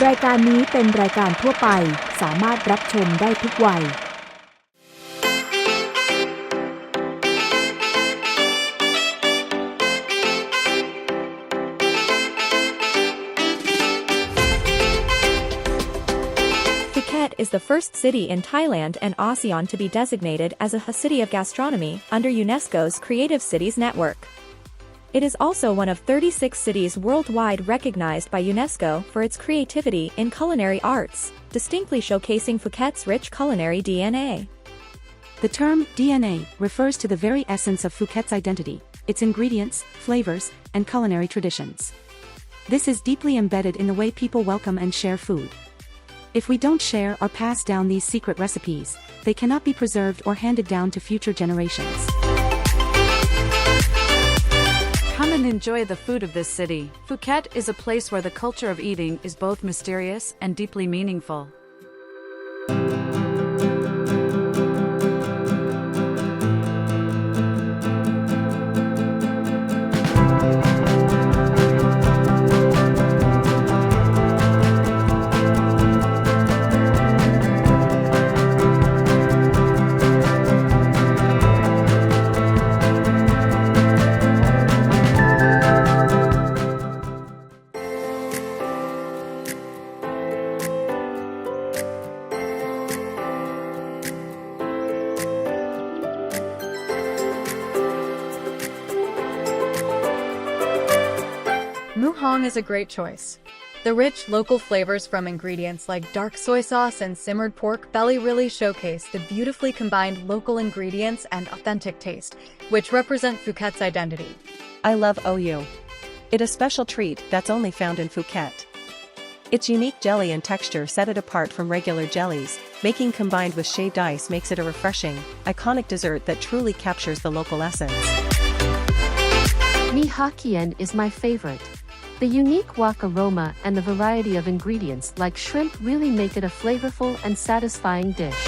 รายการนี้เป็นรายการทั่วไปสามารถรับชมได้ทุกวัยPhuket is the first city in Thailand and ASEAN to be designated as a City of Gastronomy under UNESCO's Creative Cities Network. It is also one of 36 cities worldwide recognized by UNESCO for its creativity in culinary arts, distinctly showcasing Phuket's rich culinary DNA. The term DNA refers to the very essence of Phuket's identity, its ingredients, flavors, and culinary traditions. This is deeply embedded in the way people welcome and share food. If we don't share or pass down these secret recipes, they cannot be preserved or handed down to future generations. Come and enjoy the food of this city. Phuket is a place where the culture of eating is both mysterious and deeply meaningful. Muhong is a great choice. The rich local flavors from ingredients like dark soy sauce and simmered pork belly really showcase the beautifully combined local ingredients and authentic taste, which represent Phuket's identity. I love OU. It's a special treat that's only found in Phuket. Its unique jelly and texture set it apart from regular jellies, making combined with shaved ice makes it a refreshing, iconic dessert that truly captures the local essence. Phuketian is my favorite. The unique wok aroma and the variety of ingredients like shrimp really make it a flavorful and satisfying dish.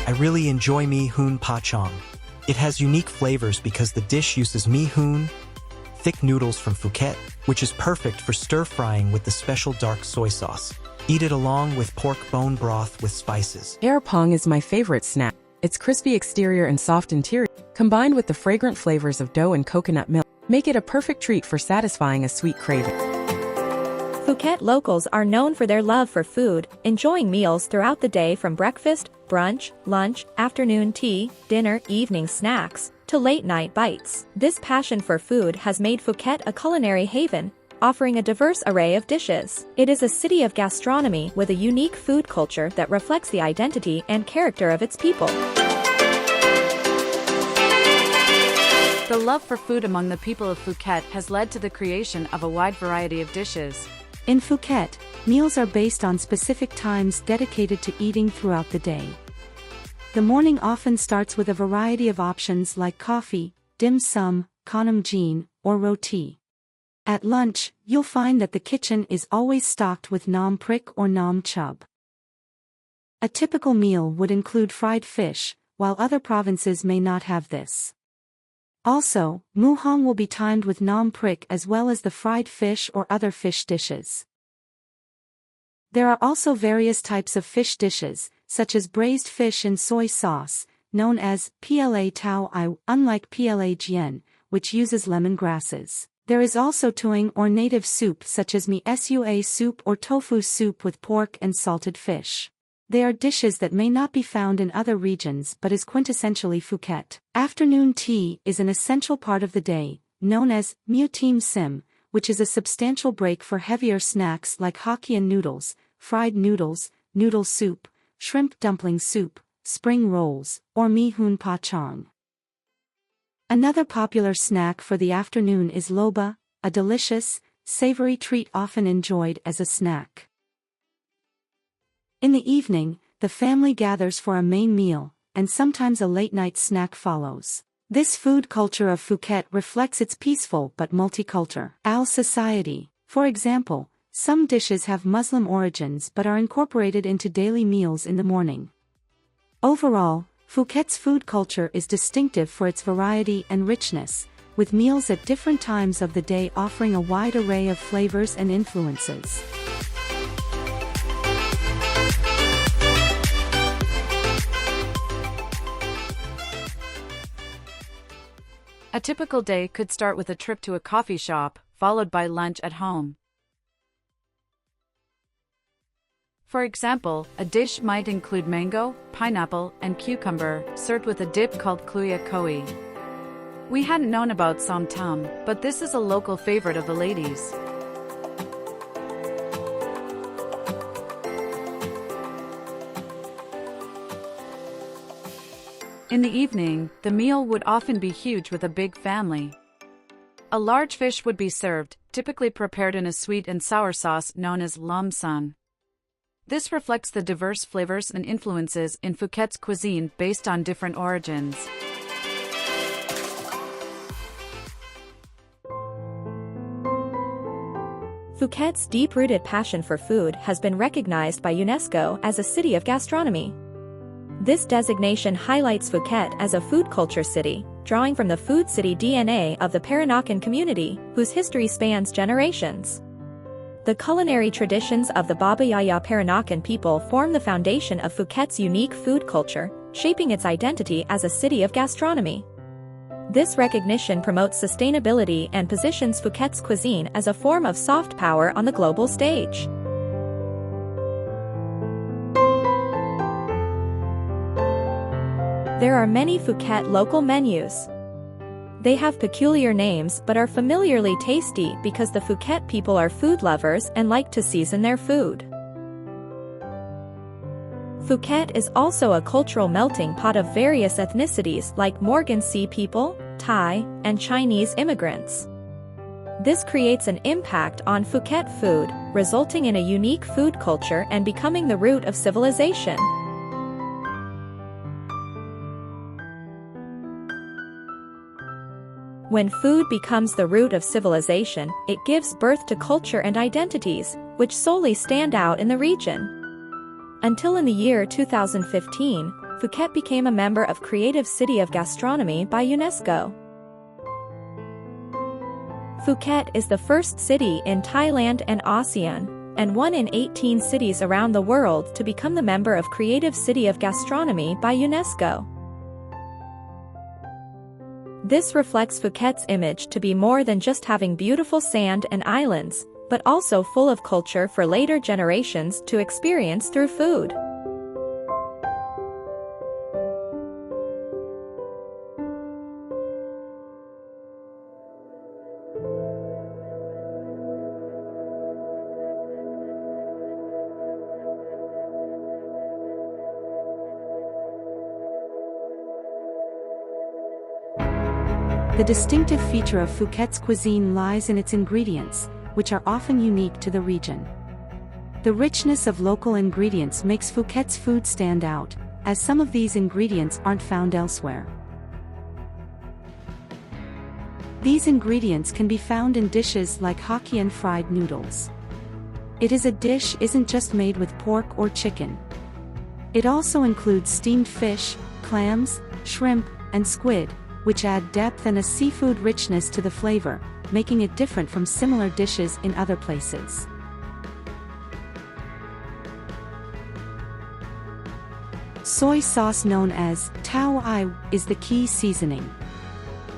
I really enjoy mee hoon pa chong. It has unique flavors because the dish uses mee hoon, thick noodles from Phuket, which is perfect for stir-frying with the special dark soy sauce. Eat it along with pork bone broth with spices. Air pong is my favorite snack. Its crispy exterior and soft interior, combined with the fragrant flavors of dough and coconut milk, make it a perfect treat for satisfying a sweet craving. Phuket locals are known for their love for food, enjoying meals throughout the day from breakfast, brunch, lunch, afternoon tea, dinner, evening snacks, to late-night bites. This passion for food has made Phuket a culinary haven, offering a diverse array of dishes. It is a city of gastronomy with a unique food culture that reflects the identity and character of its people. The love for food among the people of Phuket has led to the creation of a wide variety of dishes. In Phuket, meals are based on specific times dedicated to eating throughout the day. The morning often starts with a variety of options like coffee, dim sum, konam jeen, or roti. At lunch, you'll find that the kitchen is always stocked with nam prik or nam chub. A typical meal would include fried fish, while other provinces may not have this. Also, muhong will be timed with nam prik as well as the fried fish or other fish dishes. There are also various types of fish dishes, such as braised fish in soy sauce, known as pla tau I, unlike pla jien, which uses lemongrasses. There is also tuing or native soup such as mi sua soup or tofu soup with pork and salted fish. They are dishes that may not be found in other regions but is quintessentially Phuket. Afternoon tea is an essential part of the day, known as mu tim sim, which is a substantial break for heavier snacks like Hokkien noodles, fried noodles, noodle soup, shrimp dumpling soup, spring rolls, or mee hoon pa chong. Another popular snack for the afternoon is loba, a delicious, savory treat often enjoyed as a snack. In the evening, the family gathers for a main meal, and sometimes a late-night snack follows. This food culture of Phuket reflects its peaceful but multicultural society. For example, some dishes have Muslim origins but are incorporated into daily meals in the morning. Overall, Phuket's food culture is distinctive for its variety and richness, with meals at different times of the day offering a wide array of flavors and influences. A typical day could start with a trip to a coffee shop, followed by lunch at home. For example, a dish might include mango, pineapple, and cucumber, served with a dip called kluya koi. We hadn't known about som tam, but this is a local favorite of the ladies. In the evening, the meal would often be huge with a big family. A large fish would be served, typically prepared in a sweet and sour sauce known as lam san. This reflects the diverse flavors and influences in Phuket's cuisine based on different origins. Phuket's deep-rooted passion for food has been recognized by UNESCO as a city of gastronomy. This designation highlights Phuket as a food culture city, drawing from the food city DNA of the Peranakan community, whose history spans generations. The culinary traditions of the Baba Yaya Peranakan people form the foundation of Phuket's unique food culture, shaping its identity as a city of gastronomy. This recognition promotes sustainability and positions Phuket's cuisine as a form of soft power on the global stage. There are many Phuket local menus. They have peculiar names but are familiarly tasty because the Phuket people are food lovers and like to season their food. Phuket is also a cultural melting pot of various ethnicities like Morgan Sea people, Thai, and Chinese immigrants. This creates an impact on Phuket food, resulting in a unique food culture and becoming the root of civilization. When food becomes the root of civilization, it gives birth to culture and identities, which solely stand out in the region. Until in the year 2015, Phuket became a member of Creative City of Gastronomy by UNESCO. Phuket is the first city in Thailand and ASEAN, and one in 18 cities around the world to become the member of Creative City of Gastronomy by UNESCO. This reflects Phuket's image to be more than just having beautiful sand and islands, but also full of culture for later generations to experience through food. The distinctive feature of Phuket's cuisine lies in its ingredients, which are often unique to the region. The richness of local ingredients makes Phuket's food stand out, as some of these ingredients aren't found elsewhere. These ingredients can be found in dishes like Hokkien fried noodles. It is a dish isn't just made with pork or chicken. It also includes steamed fish, clams, shrimp, and squid, which add depth and a seafood richness to the flavor, making it different from similar dishes in other places. Soy sauce known as tau ai is the key seasoning.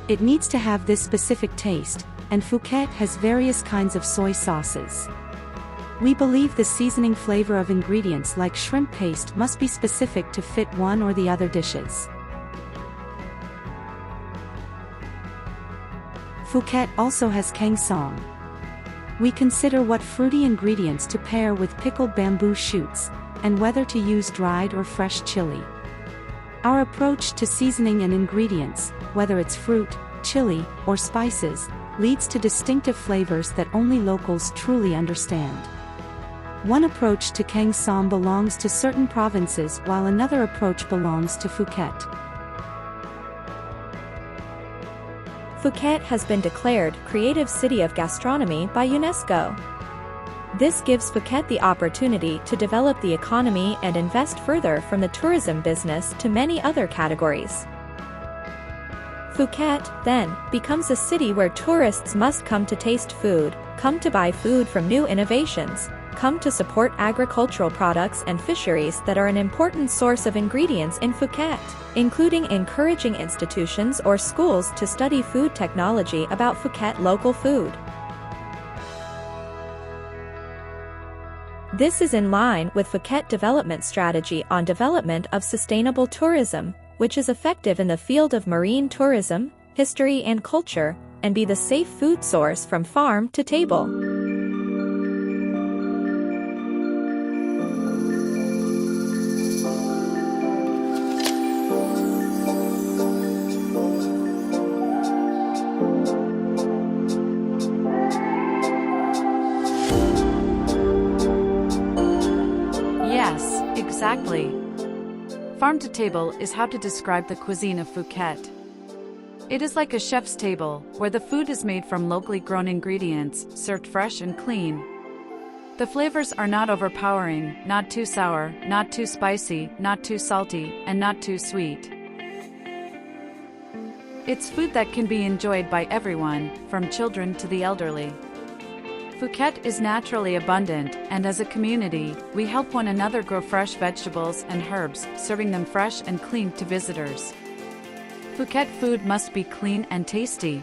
It needs to have this specific taste, and Phuket has various kinds of soy sauces. We believe the seasoning flavor of ingredients like shrimp paste must be specific to fit one or the other dishes. Phuket also has kang som. We consider what fruity ingredients to pair with pickled bamboo shoots, and whether to use dried or fresh chili. Our approach to seasoning and ingredients, whether it's fruit, chili, or spices, leads to distinctive flavors that only locals truly understand. One approach to kang som belongs to certain provinces while another approach belongs to Phuket. Phuket has been declared Creative City of Gastronomy by UNESCO. This gives Phuket the opportunity to develop the economy and invest further from the tourism business to many other categories. Phuket, then, becomes a city where tourists must come to taste food, come to buy food from new innovations, come to support agricultural products and fisheries that are an important source of ingredients in Phuket, including encouraging institutions or schools to study food technology about Phuket local food. This is in line with Phuket development strategy on development of sustainable tourism, which is effective in the field of marine tourism, history and culture, and be the safe food source from farm to table. Yes, exactly. Farm to table is how to describe the cuisine of Phuket. It is like a chef's table, where the food is made from locally grown ingredients, served fresh and clean. The flavors are not overpowering, not too sour, not too spicy, not too salty, and not too sweet. It's food that can be enjoyed by everyone, from children to the elderly. Phuket is naturally abundant, and as a community, we help one another grow fresh vegetables and herbs, serving them fresh and clean to visitors. Phuket food must be clean and tasty.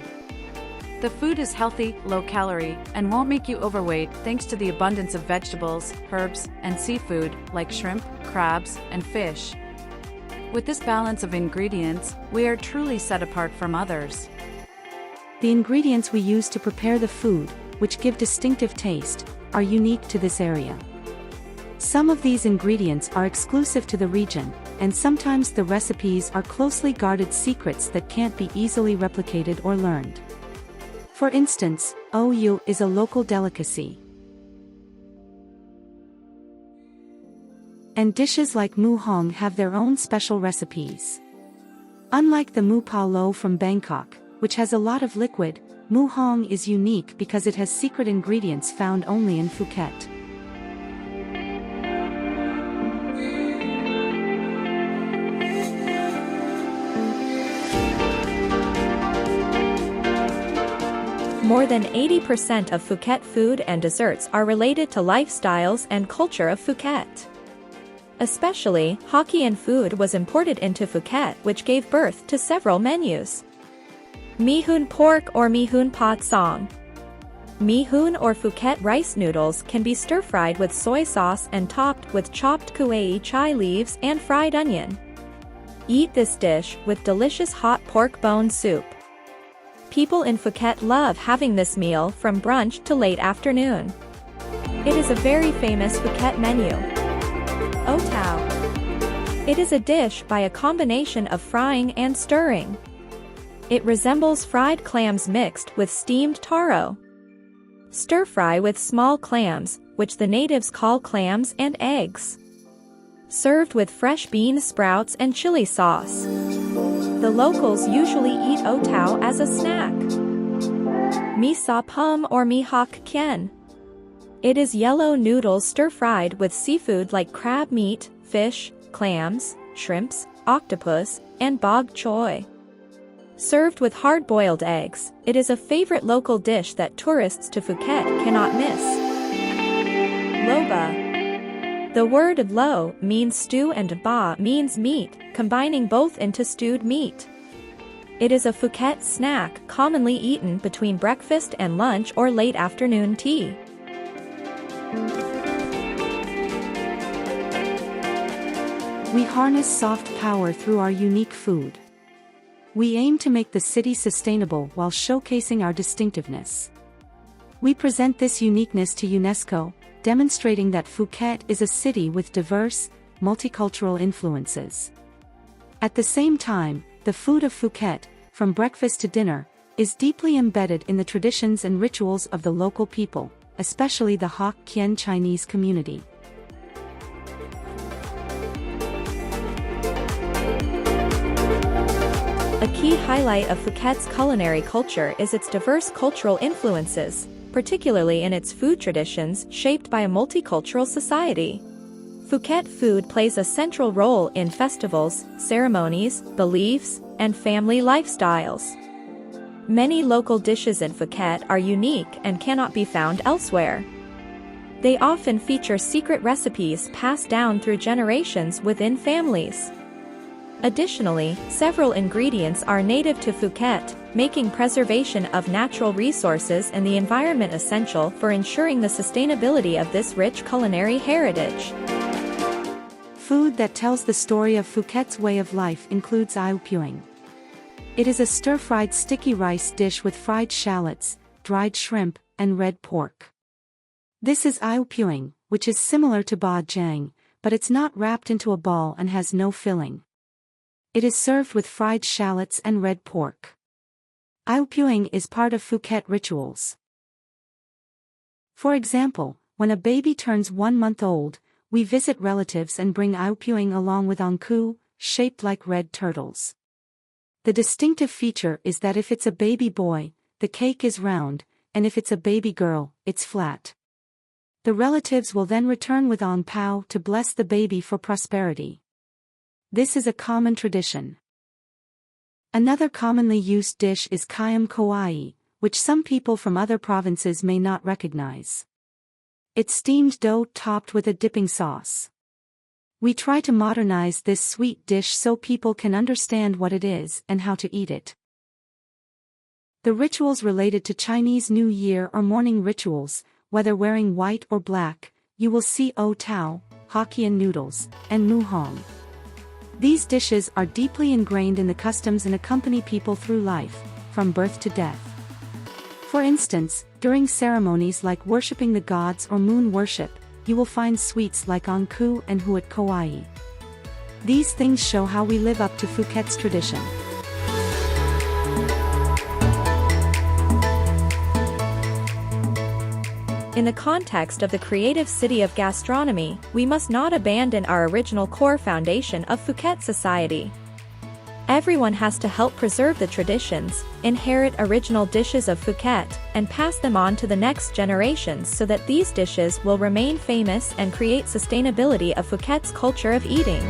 The food is healthy, low-calorie, and won't make you overweight thanks to the abundance of vegetables, herbs, and seafood, like shrimp, crabs, and fish. With this balance of ingredients, we are truly set apart from others. The ingredients we use to prepare the food, which give distinctive taste, are unique to this area. Some of these ingredients are exclusive to the region, and sometimes the recipes are closely guarded secrets that can't be easily replicated or learned. For instance, OU is a local delicacy. And dishes like mu hong have their own special recipes. Unlike the mu pao lo from Bangkok, which has a lot of liquid, mu hong is unique because it has secret ingredients found only in Phuket. More than 80% of Phuket food and desserts are related to lifestyles and culture of Phuket. Especially, Hokkien food was imported into Phuket, which gave birth to several menus. Mi hoon pork or mi hoon pat song. Mi hoon or Phuket rice noodles can be stir-fried with soy sauce and topped with chopped kuei chai leaves and fried onion. Eat this dish with delicious hot pork bone soup. People in Phuket love having this meal from brunch to late afternoon. It is a very famous Phuket menu. O Tao. It is a dish by a combination of frying and stirring. It resembles fried clams mixed with steamed taro. Stir-fry with small clams, which the natives call clams and eggs. Served with fresh bean sprouts and chili sauce. The locals usually eat o tao as a snack. Mi sa pum or mi hok kien. It is yellow noodles stir-fried with seafood like crab meat, fish, clams, shrimps, octopus, and bok choy. Served with hard-boiled eggs, it is a favorite local dish that tourists to Phuket cannot miss. Loba. The word lo means stew and ba means meat, combining both into stewed meat. It is a Phuket snack commonly eaten between breakfast and lunch or late afternoon tea. We harness soft power through our unique food. We aim to make the city sustainable while showcasing our distinctiveness. We present this uniqueness to UNESCO, demonstrating that Phuket is a city with diverse, multicultural influences. At the same time, the food of Phuket, from breakfast to dinner, is deeply embedded in the traditions and rituals of the local people, especially the Hokkien Chinese community. A key highlight of Phuket's culinary culture is its diverse cultural influences. particularly in its food traditions shaped by a multicultural society. Phuket food plays a central role in festivals, ceremonies, beliefs, and family lifestyles. Many local dishes in Phuket are unique and cannot be found elsewhere. They often feature secret recipes passed down through generations within families. Additionally, several ingredients are native to Phuket, making preservation of natural resources and the environment essential for ensuring the sustainability of this rich culinary heritage. Food that tells the story of Phuket's way of life includes Iupuing. It is a stir-fried sticky rice dish with fried shallots, dried shrimp, and red pork. This is Iupuing, which is similar to ba jang, but it's not wrapped into a ball and has no filling. It is served with fried shallots and red pork. Iupuing is part of Phuket rituals. For example, when a baby turns 1 month old, we visit relatives and bring Iupuing along with angku, shaped like red turtles. The distinctive feature is that if it's a baby boy, the cake is round, and if it's a baby girl, it's flat. The relatives will then return with ang pao to bless the baby for prosperity. This is a common tradition. Another commonly used dish is kayam kawai, which some people from other provinces may not recognize. It's steamed dough topped with a dipping sauce. We try to modernize this sweet dish so people can understand what it is and how to eat it. The rituals related to Chinese New Year or morning rituals, whether wearing white or black, you will see o tao, Hokkien noodles, and mu hong. These dishes are deeply ingrained in the customs and accompany people through life, from birth to death. For instance, during ceremonies like worshipping the gods or moon worship, you will find sweets like angku and huat kawai. These things show how we live up to Phuket's tradition. In the context of the Creative City of Gastronomy, we must not abandon our original core foundation of Phuket society. Everyone has to help preserve the traditions, inherit original dishes of Phuket, and pass them on to the next generations so that these dishes will remain famous and create sustainability of Phuket's culture of eating.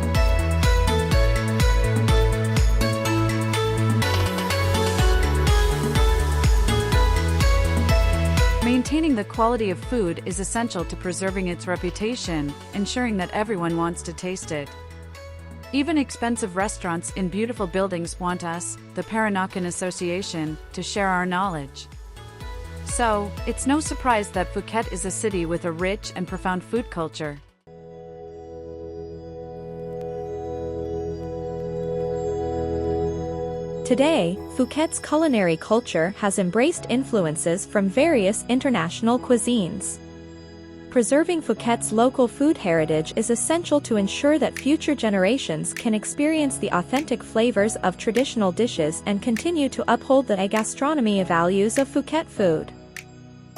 Maintaining the quality of food is essential to preserving its reputation, ensuring that everyone wants to taste it. Even expensive restaurants in beautiful buildings want us, the Peranakan Association, to share our knowledge. So, it's no surprise that Phuket is a city with a rich and profound food culture. Today, Phuket's culinary culture has embraced influences from various international cuisines. Preserving Phuket's local food heritage is essential to ensure that future generations can experience the authentic flavors of traditional dishes and continue to uphold the gastronomy values of Phuket food.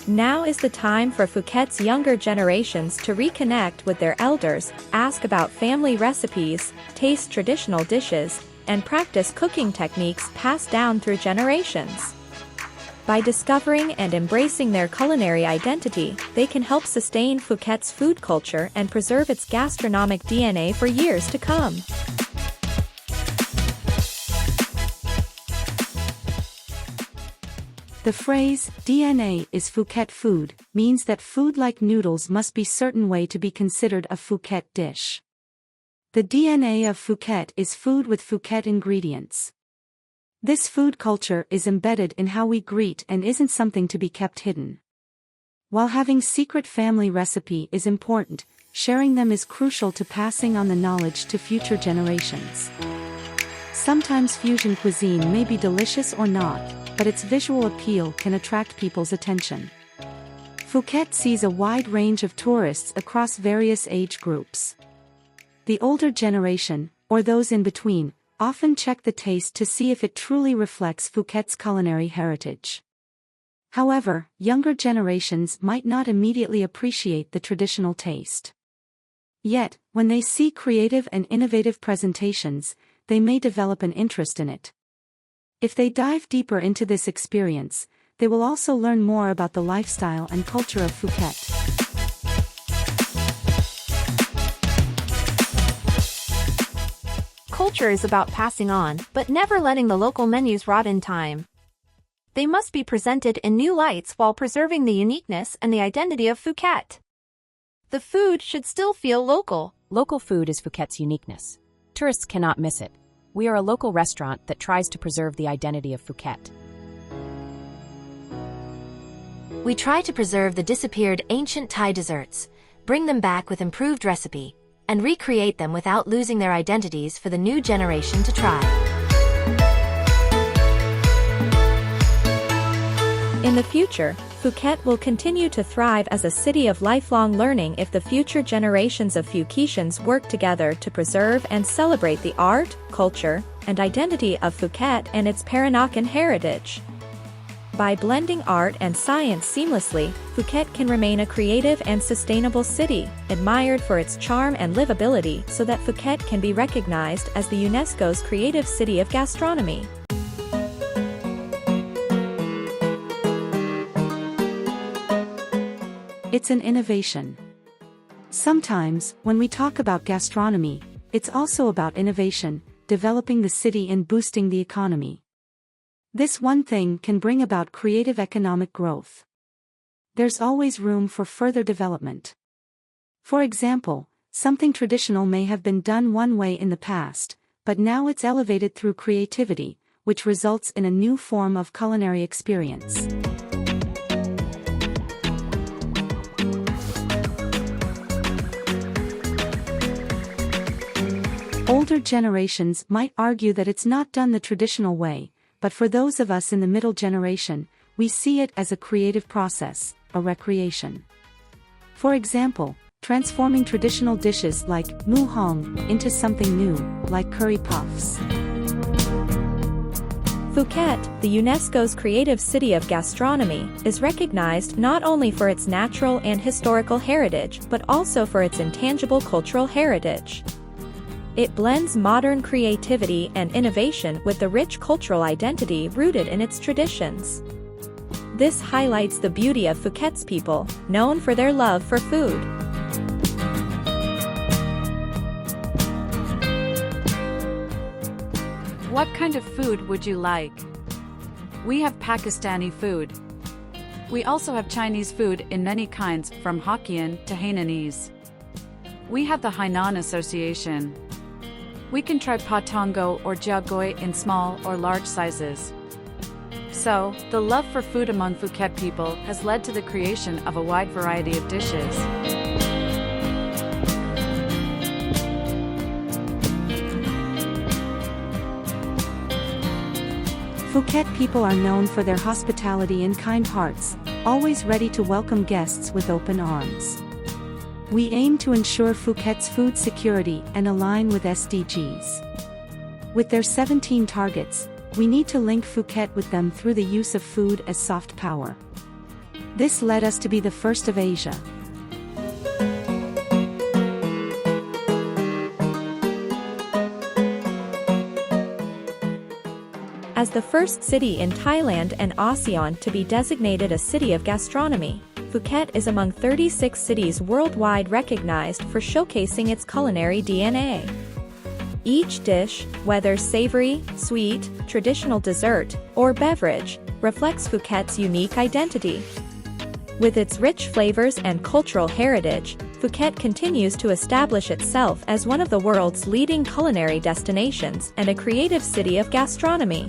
Now is the time for Phuket's younger generations to reconnect with their elders, ask about family recipes, taste traditional dishes, and practice cooking techniques passed down through generations. By discovering and embracing their culinary identity, they can help sustain Phuket's food culture and preserve its gastronomic DNA for years to come. The phrase, DNA is Phuket food, means that food like noodles must be certain way to be considered a Phuket dish. The DNA of Phuket is food with Phuket ingredients. This food culture is embedded in how we greet and isn't something to be kept hidden. While having secret family recipe is important, sharing them is crucial to passing on the knowledge to future generations. Sometimes fusion cuisine may be delicious or not, but its visual appeal can attract people's attention. Phuket sees a wide range of tourists across various age groups. The older generation, or those in between, often check the taste to see if it truly reflects Phuket's culinary heritage. However, younger generations might not immediately appreciate the traditional taste. Yet, when they see creative and innovative presentations, they may develop an interest in it. If they dive deeper into this experience, they will also learn more about the lifestyle and culture of Phuket. Culture is about passing on, but never letting the local menus rot in time. They must be presented in new lights while preserving the uniqueness and the identity of Phuket. The food should still feel local. Local food is Phuket's uniqueness. Tourists cannot miss it. We are a local restaurant that tries to preserve the identity of Phuket. We try to preserve the disappeared ancient Thai desserts, bring them back with improved recipe, and recreate them without losing their identities for the new generation to try. In the future, Phuket will continue to thrive as a city of lifelong learning if the future generations of Phuketians work together to preserve and celebrate the art, culture, and identity of Phuket and its Peranakan heritage. By blending art and science seamlessly, Phuket can remain a creative and sustainable city, admired for its charm and livability so that Phuket can be recognized as the UNESCO's Creative City of Gastronomy. It's an innovation. Sometimes, when we talk about gastronomy, it's also about innovation, developing the city and boosting the economy. This one thing can bring about creative economic growth. There's always room for further development. For example, something traditional may have been done one way in the past, but now it's elevated through creativity, which results in a new form of culinary experience. Older generations might argue that it's not done the traditional way, but for those of us in the middle generation, we see it as a creative process, a recreation. For example, transforming traditional dishes like mu hong into something new, like curry puffs. Phuket, the UNESCO's Creative City of Gastronomy, is recognized not only for its natural and historical heritage but also for its intangible cultural heritage. It blends modern creativity and innovation with the rich cultural identity rooted in its traditions. This highlights the beauty of Phuket's people, known for their love for food. What kind of food would you like? We have Pakistani food. We also have Chinese food in many kinds, from Hokkien to Hainanese. We have the Hainan Association. We can try patongo or jiaogui in small or large sizes. So, the love for food among Phuket people has led to the creation of a wide variety of dishes. Phuket people are known for their hospitality and kind hearts, always ready to welcome guests with open arms. We aim to ensure Phuket's food security and align with SDGs. With their 17 targets, we need to link Phuket with them through the use of food as soft power. This led us to be the first of Asia. As the first city in Thailand and ASEAN to be designated a city of gastronomy, Phuket is among 36 cities worldwide recognized for showcasing its culinary DNA. Each dish, whether savory, sweet, traditional dessert, or beverage, reflects Phuket's unique identity. With its rich flavors and cultural heritage, Phuket continues to establish itself as one of the world's leading culinary destinations and a creative city of gastronomy.